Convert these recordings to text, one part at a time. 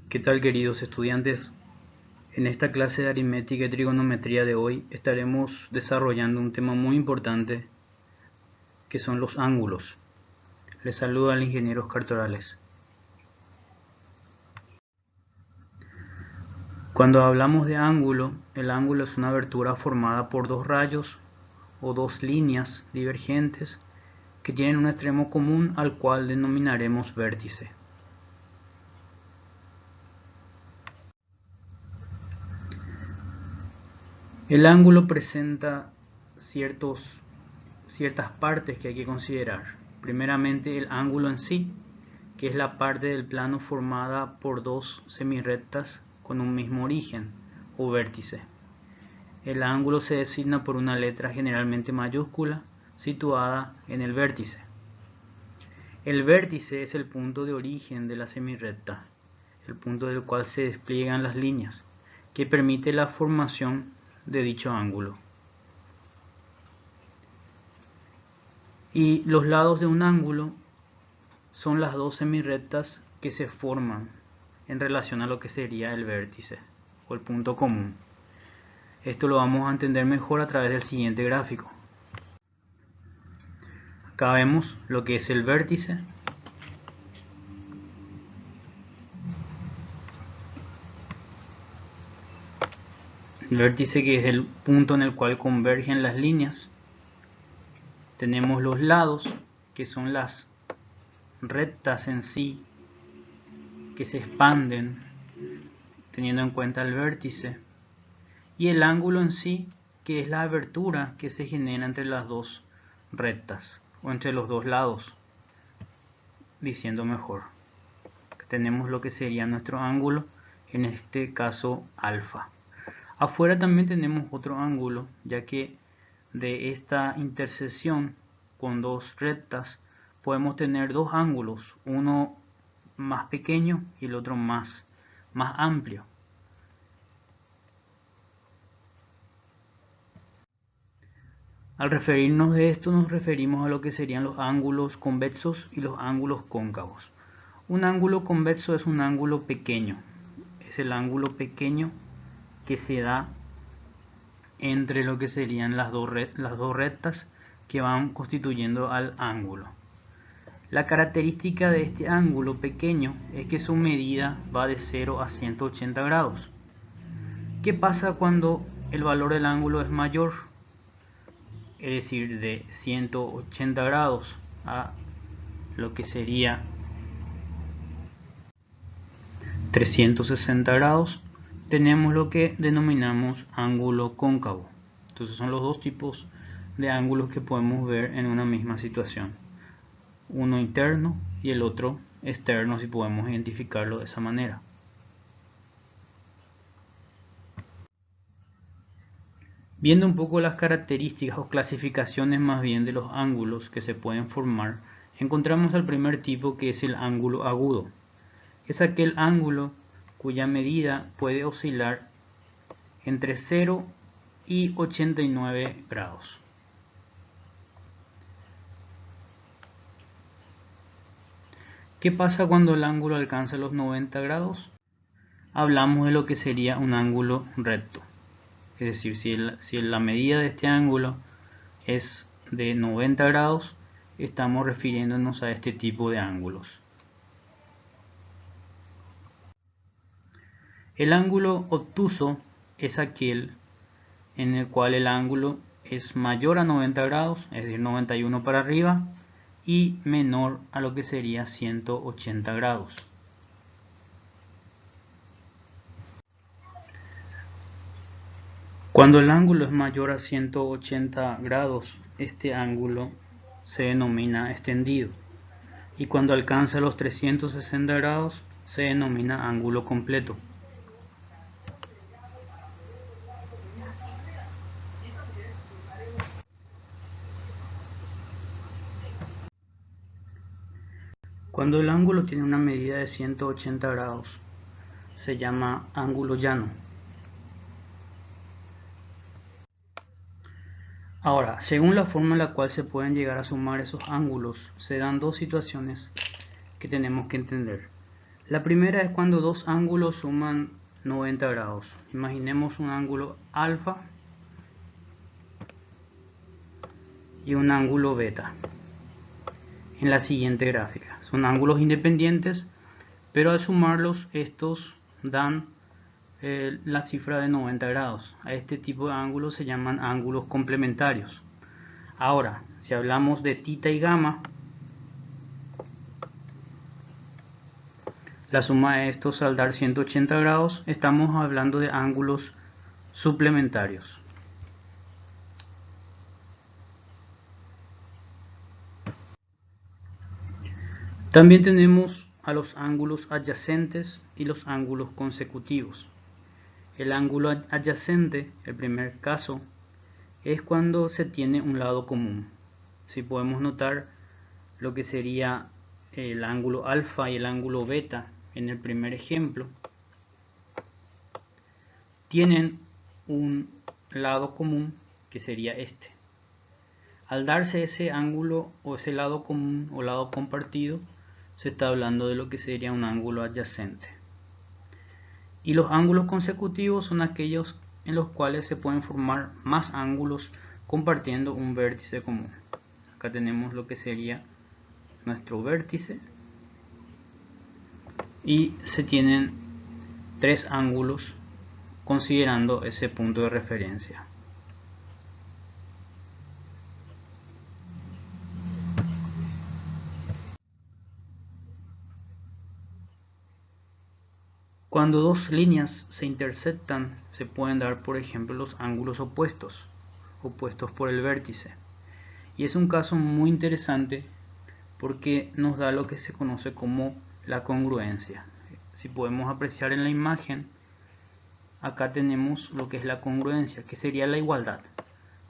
¿Qué tal, queridos estudiantes? En esta clase de aritmética y trigonometría de hoy estaremos desarrollando un tema muy importante que son los ángulos. Les saluda el ingeniero Oscar Torales. Cuando hablamos de ángulo, el ángulo es una abertura formada por dos rayos o dos líneas divergentes que tienen un extremo común al cual denominaremos vértice. El ángulo presenta ciertas partes que hay que considerar. Primeramente, el ángulo en sí, que es la parte del plano formada por dos semirrectas con un mismo origen o vértice. El ángulo se designa por una letra generalmente mayúscula situada en el vértice. El vértice es el punto de origen de la semirrecta, el punto del cual se despliegan las líneas, que permite la formación de dicho ángulo. Y los lados de un ángulo son las dos semirrectas que se forman en relación a lo que sería el vértice o el punto común. Esto lo vamos a entender mejor a través del siguiente gráfico. Acá vemos lo que es el vértice. El vértice, que es el punto en el cual convergen las líneas. Tenemos los lados, que son las rectas en sí, que se expanden teniendo en cuenta el vértice. Y el ángulo en sí, que es la abertura que se genera entre las dos rectas o entre los dos lados, diciendo mejor. Tenemos lo que sería nuestro ángulo, en este caso alfa. Afuera también tenemos otro ángulo, ya que de esta intersección con dos rectas podemos tener dos ángulos, uno más pequeño y el otro más amplio. Al referirnos de esto nos referimos a lo que serían los ángulos convexos y los ángulos cóncavos. Un ángulo convexo es un ángulo pequeño, es el ángulo pequeño que se da entre lo que serían las dos rectas que van constituyendo al ángulo. La característica de este ángulo pequeño es que su medida va de 0 a 180 grados. ¿Qué pasa cuando el valor del ángulo es mayor? Es decir, de 180 grados a lo que sería 360 grados, tenemos lo que denominamos ángulo cóncavo. Entonces son los dos tipos de ángulos que podemos ver en una misma situación. Uno interno y el otro externo, si podemos identificarlo de esa manera. Viendo un poco las características o clasificaciones más bien de los ángulos que se pueden formar, encontramos al primer tipo, que es el ángulo agudo. Es aquel ángulo cuya medida puede oscilar entre 0 y 89 grados. ¿Qué pasa cuando el ángulo alcanza los 90 grados? Hablamos de lo que sería un ángulo recto. Es decir, si la medida de este ángulo es de 90 grados, estamos refiriéndonos a este tipo de ángulos. El ángulo obtuso es aquel en el cual el ángulo es mayor a 90 grados, es decir, 91 para arriba, y menor a lo que sería 180 grados. Cuando el ángulo es mayor a 180 grados, este ángulo se denomina extendido. Y cuando alcanza los 360 grados, se denomina ángulo completo. Cuando el ángulo tiene una medida de 180 grados, se llama ángulo llano. Ahora, según la forma en la cual se pueden llegar a sumar esos ángulos, se dan dos situaciones que tenemos que entender. La primera es cuando dos ángulos suman 90 grados. Imaginemos un ángulo alfa y un ángulo beta en la siguiente gráfica. Son ángulos independientes, pero al sumarlos estos dan la cifra de 90 grados. A este tipo de ángulos se llaman ángulos complementarios. Ahora, si hablamos de tita y gamma, la suma de estos al dar 180 grados, estamos hablando de ángulos suplementarios. También tenemos a los ángulos adyacentes y los ángulos consecutivos. El ángulo adyacente, el primer caso, es cuando se tiene un lado común. Si podemos notar lo que sería el ángulo alfa y el ángulo beta en el primer ejemplo, tienen un lado común que sería este. Al darse ese ángulo o ese lado común o lado compartido, se está hablando de lo que sería un ángulo adyacente. Y los ángulos consecutivos son aquellos en los cuales se pueden formar más ángulos compartiendo un vértice común. Acá tenemos lo que sería nuestro vértice y se tienen tres ángulos considerando ese punto de referencia. Cuando dos líneas se intersectan, se pueden dar, por ejemplo, los ángulos opuestos por el vértice. Y es un caso muy interesante porque nos da lo que se conoce como la congruencia. Si podemos apreciar en la imagen, acá tenemos lo que es la congruencia, que sería la igualdad.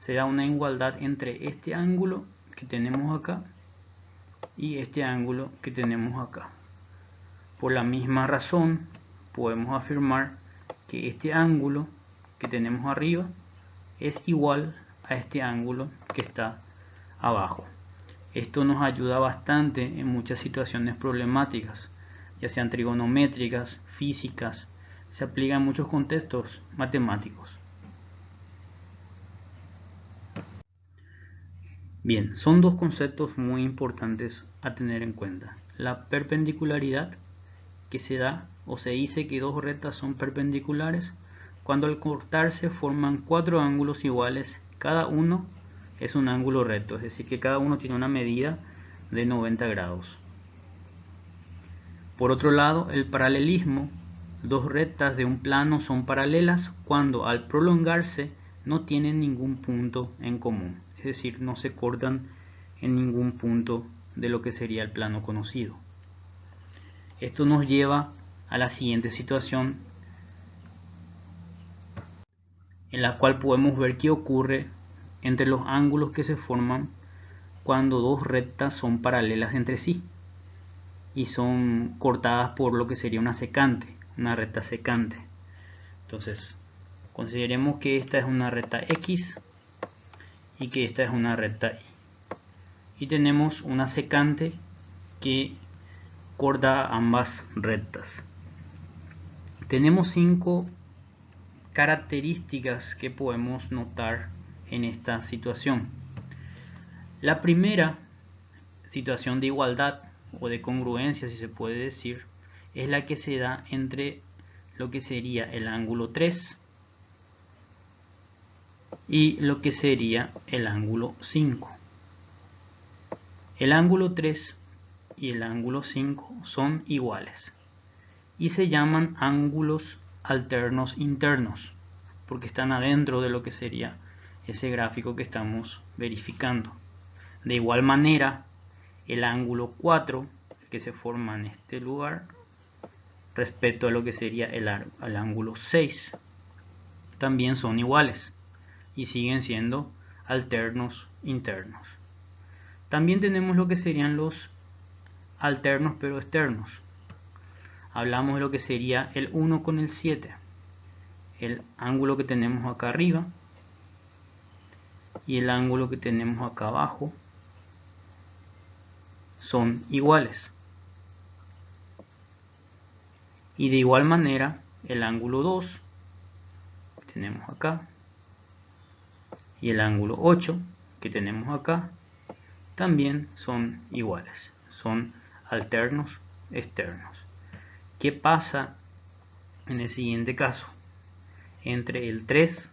Será una igualdad entre este ángulo que tenemos acá y este ángulo que tenemos acá. Por la misma razón, podemos afirmar que este ángulo que tenemos arriba es igual a este ángulo que está abajo. Esto nos ayuda bastante en muchas situaciones problemáticas, ya sean trigonométricas, físicas, se aplica en muchos contextos matemáticos. Bien, son dos conceptos muy importantes a tener en cuenta. La perpendicularidad, que se da o se dice que dos rectas son perpendiculares cuando al cortarse forman cuatro ángulos iguales, cada uno es un ángulo recto, es decir que cada uno tiene una medida de 90 grados. Por otro lado, el paralelismo, dos rectas de un plano son paralelas cuando al prolongarse no tienen ningún punto en común, es decir, no se cortan en ningún punto de lo que sería el plano conocido. Esto nos lleva a la siguiente situación en la cual podemos ver qué ocurre entre los ángulos que se forman cuando dos rectas son paralelas entre sí y son cortadas por lo que sería una secante, una recta secante. Entonces, consideremos que esta es una recta X y que esta es una recta Y. Y tenemos una secante que corta ambas rectas. Tenemos 5 características que podemos notar en esta situación. La primera situación de igualdad o de congruencia, si se puede decir, es la que se da entre lo que sería el ángulo 3 y lo que sería el ángulo 5. El ángulo 3 y el ángulo 5 son iguales y se llaman ángulos alternos internos porque están adentro de lo que sería ese gráfico que estamos verificando. De igual manera, el ángulo 4 que se forma en este lugar respecto a lo que sería el ángulo 6 también son iguales y siguen siendo alternos internos. También tenemos lo que serían los alternos pero externos. Hablamos de lo que sería el 1 con el 7, el ángulo que tenemos acá arriba y el ángulo que tenemos acá abajo son iguales. Y de igual manera el ángulo 2 que tenemos acá y el ángulo 8 que tenemos acá también son iguales, son alternos externos. ¿Qué pasa en el siguiente caso entre el 3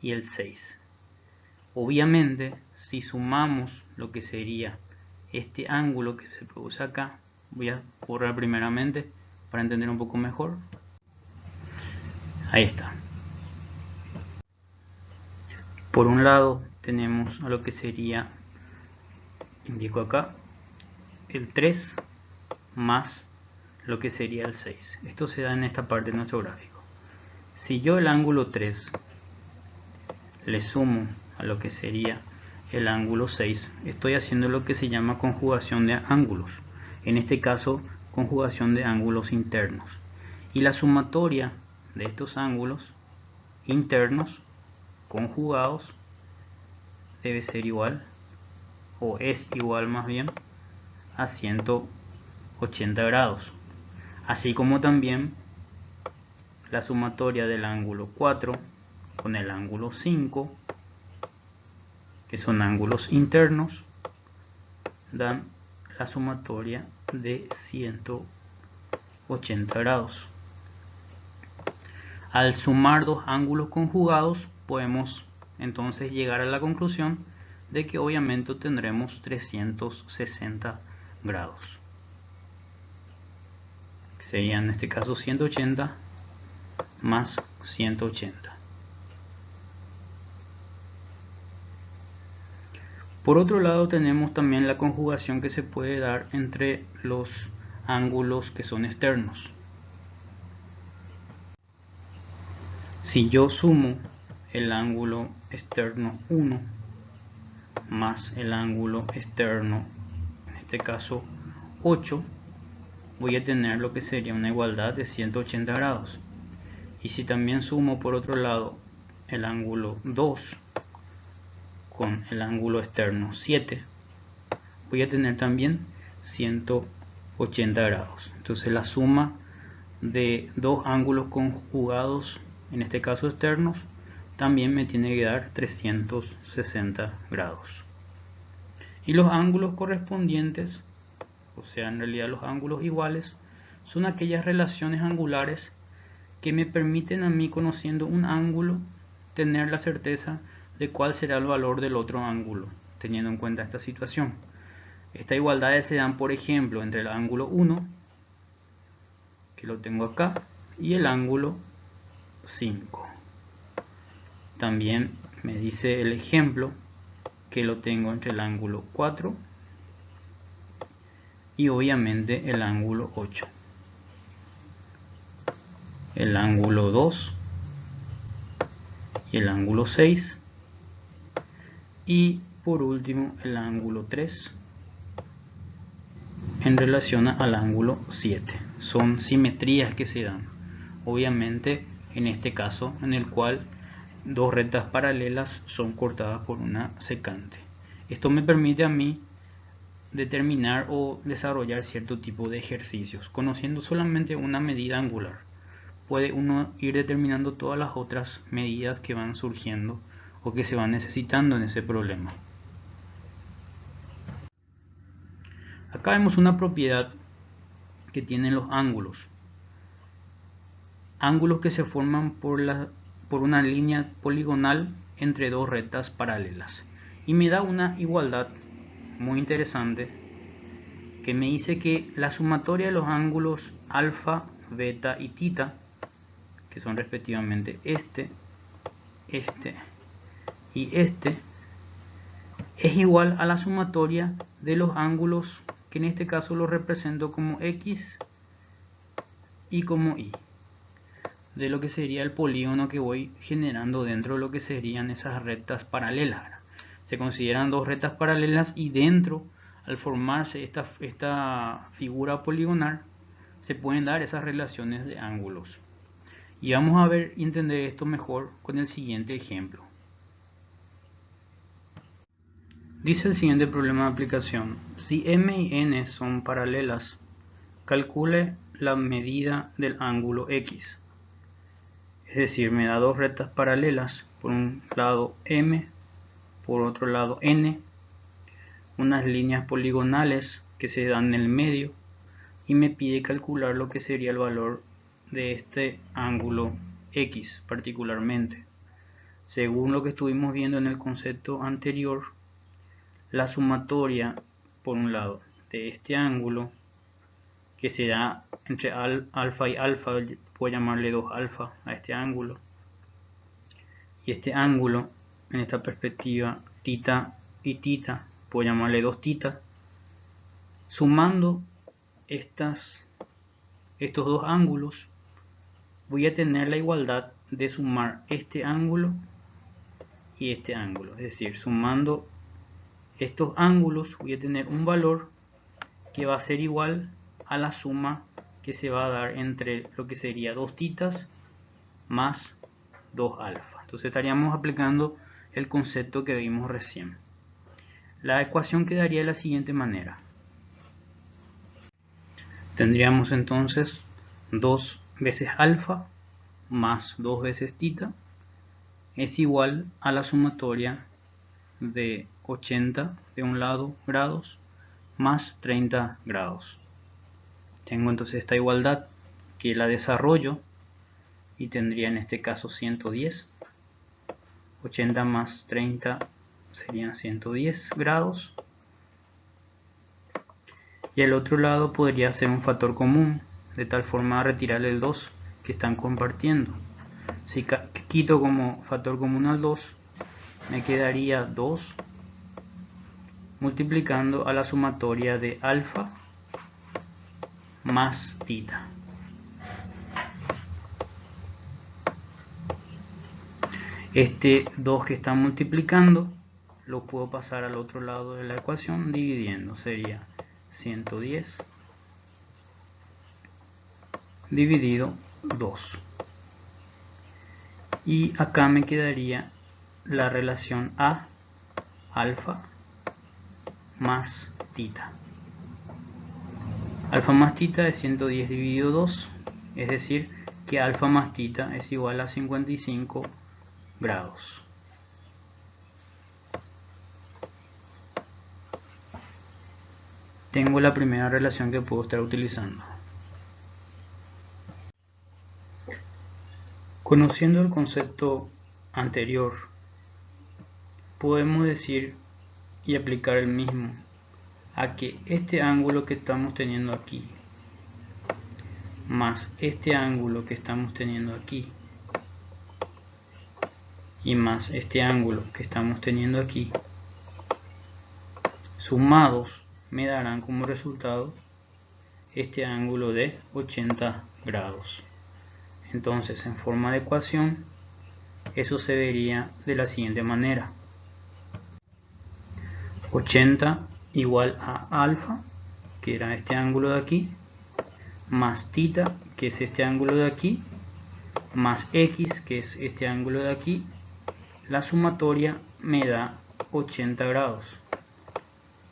y el 6? Obviamente, si sumamos lo que sería este ángulo que se produce acá, voy a borrar primeramente para entender un poco mejor. Ahí está. Por un lado tenemos a lo que sería, indico acá, el 3 más lo que sería el 6. Esto se da en esta parte de nuestro gráfico. Si yo el ángulo 3 le sumo a lo que sería el ángulo 6, estoy haciendo lo que se llama conjugación de ángulos. En este caso, conjugación de ángulos internos. Y la sumatoria de estos ángulos internos conjugados debe ser igual, o es igual más bien, a 180 grados. Así como también la sumatoria del ángulo 4 con el ángulo 5, que son ángulos internos, dan la sumatoria de 180 grados. Al sumar dos ángulos conjugados podemos entonces llegar a la conclusión de que obviamente tendremos 360 grados. Sería en este caso 180 más 180. Por otro lado tenemos también la conjugación que se puede dar entre los ángulos que son externos. Si yo sumo el ángulo externo 1 más el ángulo externo, en este caso 8, voy a tener lo que sería una igualdad de 180 grados. Y si también sumo por otro lado el ángulo 2 con el ángulo externo 7, voy a tener también 180 grados. Entonces la suma de dos ángulos conjugados, en este caso externos, también me tiene que dar 360 grados. Y los ángulos correspondientes, o sea, en realidad los ángulos iguales, son aquellas relaciones angulares que me permiten a mí, conociendo un ángulo, tener la certeza de cuál será el valor del otro ángulo, teniendo en cuenta esta situación. Estas igualdades se dan, por ejemplo, entre el ángulo 1, que lo tengo acá, y el ángulo 5. También me dice el ejemplo que lo tengo entre el ángulo 4 y obviamente el ángulo 8. El ángulo 2 y el ángulo 6. Y por último el ángulo 3 en relación al ángulo 7. Son simetrías que se dan, obviamente en este caso en el cual dos rectas paralelas son cortadas por una secante. Esto me permite a mí determinar o desarrollar cierto tipo de ejercicios. Conociendo solamente una medida angular, puede uno ir determinando todas las otras medidas que van surgiendo o que se van necesitando en ese problema. Acá vemos una propiedad que tienen los ángulos. Ángulos que se forman por una línea poligonal entre dos rectas paralelas. Y me da una igualdad muy interesante que me dice que la sumatoria de los ángulos alfa, beta y tita, que son respectivamente este y este, es igual a la sumatoria de los ángulos que en este caso los represento como X y como Y, de lo que sería el polígono que voy generando dentro de lo que serían esas rectas paralelas. Se consideran dos rectas paralelas y dentro, al formarse esta figura poligonal, se pueden dar esas relaciones de ángulos. Y vamos a ver y entender esto mejor con el siguiente ejemplo. Dice el siguiente problema de aplicación: si M y N son paralelas, calcule la medida del ángulo X. Es decir, me da dos rectas paralelas, por un lado M, por otro lado N, unas líneas poligonales que se dan en el medio, y me pide calcular lo que sería el valor de este ángulo X particularmente. Según lo que estuvimos viendo en el concepto anterior, la sumatoria, por un lado, de este ángulo, que será entre alfa y alfa, puedo llamarle 2 alfa a este ángulo, y este ángulo, en esta perspectiva, tita y tita, puedo llamarle 2 tita. Sumando estos dos ángulos, voy a tener la igualdad de sumar este ángulo y este ángulo. Es decir, sumando estos ángulos voy a tener un valor que va a ser igual a la suma que se va a dar entre lo que sería 2 titas más 2 alfa. Entonces estaríamos aplicando el concepto que vimos recién. La ecuación quedaría de la siguiente manera. Tendríamos entonces 2 veces alfa más 2 veces tita es igual a la sumatoria de 80 de un lado grados más 30 grados. Tengo entonces esta igualdad que la desarrollo y tendría en este caso 110. 80 más 30 serían 110 grados. Y al otro lado podría ser un factor común, de tal forma a retirar el 2 que están compartiendo. Si quito como factor común al 2, me quedaría 2 multiplicando a la sumatoria de alfa más tita. Este 2 que está multiplicando lo puedo pasar al otro lado de la ecuación dividiendo. Sería 110 dividido 2. Y acá me quedaría la relación A, alfa más tita. Alfa más tita es 110 dividido 2, es decir, que alfa más tita es igual a 55 grados. Tengo la primera relación que puedo estar utilizando. Conociendo el concepto anterior, podemos decir y aplicar el mismo a que este ángulo que estamos teniendo aquí más este ángulo que estamos teniendo aquí y más este ángulo que estamos teniendo aquí, sumados me darán como resultado este ángulo de 80 grados. Entonces, en forma de ecuación, eso se vería de la siguiente manera: 80 igual a alfa, que era este ángulo de aquí, más tita, que es este ángulo de aquí, más x, que es este ángulo de aquí. La sumatoria me da 80 grados.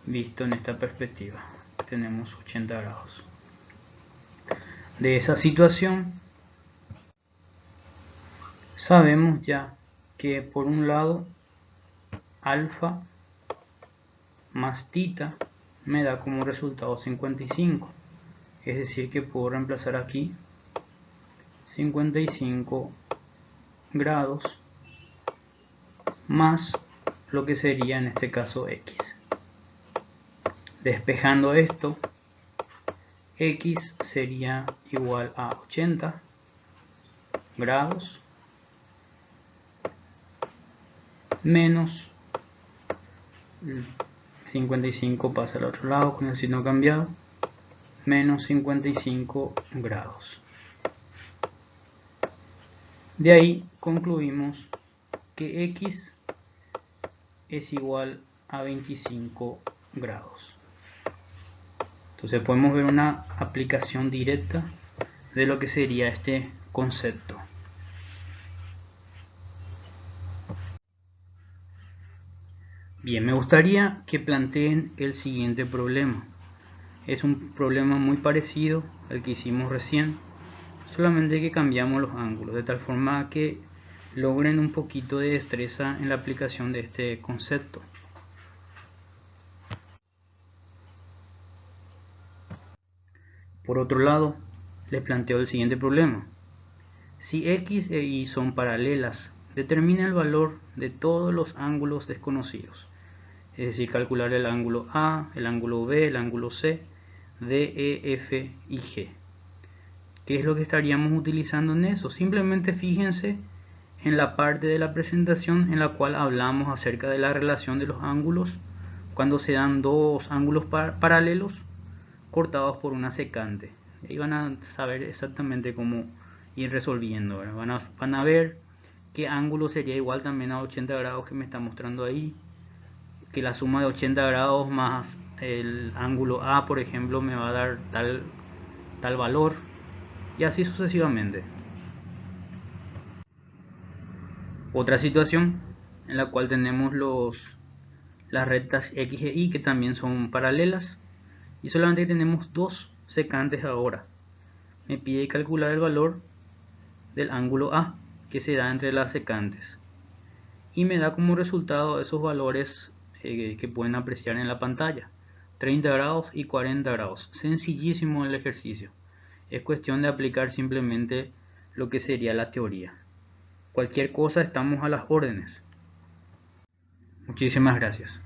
Visto en esta perspectiva, tenemos 80 grados. De esa situación, sabemos ya que por un lado alfa más tita me da como resultado 55. Es decir, que puedo reemplazar aquí 55 grados más lo que sería en este caso x. Despejando esto, x sería igual a 80 grados menos 55 pasa al otro lado con el signo cambiado, menos 55 grados. De ahí concluimos que x es igual a 25 grados. Entonces podemos ver una aplicación directa de lo que sería este concepto. Bien, me gustaría que planteen el siguiente problema. Es un problema muy parecido al que hicimos recién, solamente que cambiamos los ángulos de tal forma que logren un poquito de destreza en la aplicación de este concepto. Por otro lado, les planteo el siguiente problema. Si x e y son paralelas, determina el valor de todos los ángulos desconocidos, es decir, calcular el ángulo A, el ángulo B, el ángulo C, D, E, F y G. ¿Qué es lo que estaríamos utilizando en eso? Simplemente fíjense en la parte de la presentación en la cual hablamos acerca de la relación de los ángulos cuando se dan dos ángulos paralelos cortados por una secante. Ahí van a saber exactamente cómo ir resolviendo. Van a ver qué ángulo sería igual también a 80 grados que me está mostrando ahí, que la suma de 80 grados más el ángulo A, por ejemplo, me va a dar tal valor, y así sucesivamente. Otra situación en la cual tenemos las rectas X e Y que también son paralelas, y solamente tenemos dos secantes ahora. Me pide calcular el valor del ángulo A que se da entre las secantes, y me da como resultado esos valores que pueden apreciar en la pantalla, 30 grados y 40 grados. Sencillísimo el ejercicio, es cuestión de aplicar simplemente lo que sería la teoría. Cualquier cosa estamos a las órdenes. Muchísimas gracias.